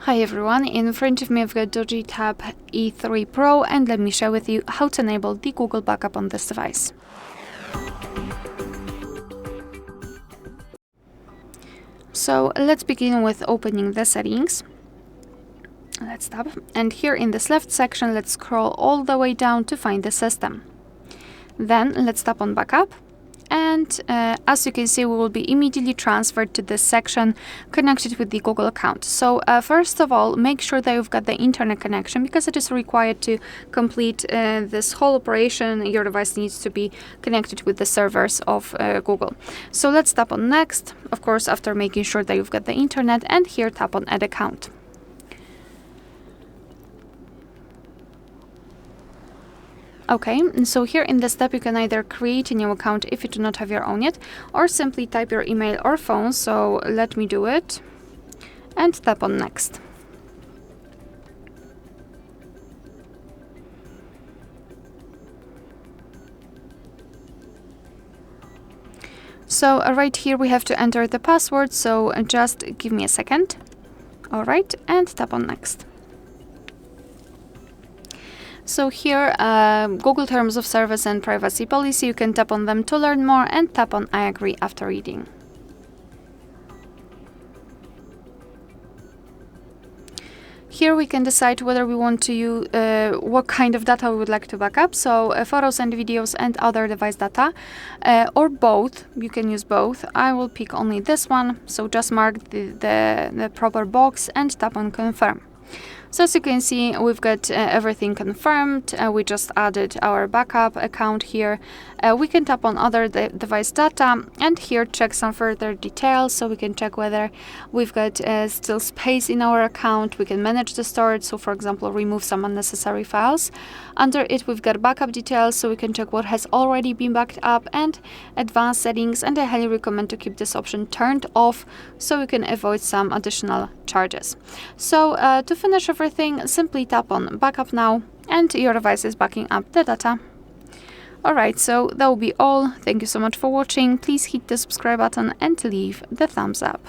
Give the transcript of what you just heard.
Hi everyone, in front of me I've got DOOGEE Tab E3 Pro, and let me share with you how to enable the Google backup on this device. So let's begin with opening the settings. Let's tab, and here in this left section let's scroll all the way down to find the system. Then let's tap on backup. And as you can see, we will be immediately transferred to this section connected with the Google account. So first of all, make sure that you've got the internet connection, because it is required to complete this whole operation. Your device needs to be connected with the servers of Google. So let's tap on next, of course, after making sure that you've got the internet, and here tap on add account. Okay, so here in this step you can either create a new account if you do not have your own yet, or simply type your email or phone. So let me do it and tap on next. So right here we have to enter the password, so just give me a second. All right, and tap on next. So here, Google Terms of Service and Privacy Policy, you can tap on them to learn more, and tap on I agree after reading. Here we can decide whether we want to use what kind of data we would like to back up, so photos and videos and other device data, or both. You can use both. I will pick only this one, so just mark the proper box and tap on confirm. So as you can see, we've got everything confirmed. We just added our backup account here. We can tap on other device data, and here check some further details. So we can check whether we've got still space in our account. We can manage the storage, so for example remove some unnecessary files. Under it we've got backup details, so we can check what has already been backed up, and advanced settings, and I highly recommend to keep this option turned off so we can avoid some additional charges. So to finish everything, simply tap on backup now, and your device is backing up the data. Alright, so that will be all. Thank you so much for watching. Please hit the subscribe button and leave the thumbs up.